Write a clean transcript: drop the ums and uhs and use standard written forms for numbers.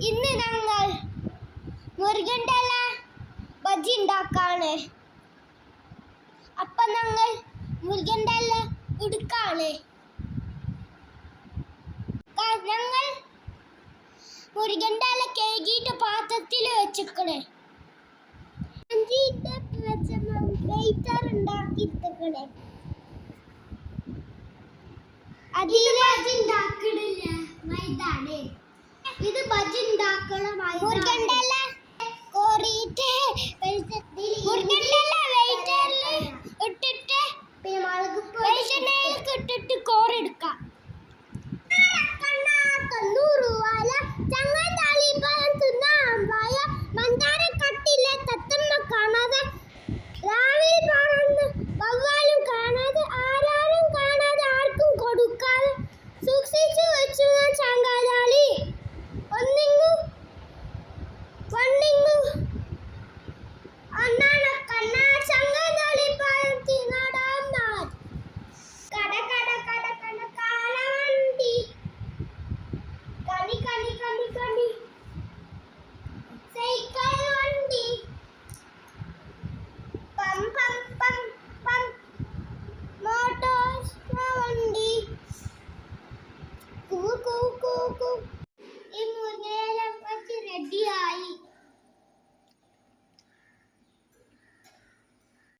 ഇന്ന് ഞങ്ങൾ മുരുകൻ്റെ ഇല ബജി ഉണ്ടാക്കാണ്. അപ്പം ഞങ്ങൾ മുരുകൻ്റെ ഇല എടുക്കാണ്. ഞങ്ങൾ മുരുകൻ്റെ ഇല കഴുകിയിട്ട് പാത്രത്തിൽ വെച്ചിക്കണേ. ഉണ്ടാക്കിക്കണേ. അതിൽ ബജി ഉണ്ടാക്കണില്ല മൈദാണ്. ഇത് ബജി ഉണ്ടാക്കണ മുരുകൻ്റെ ഇല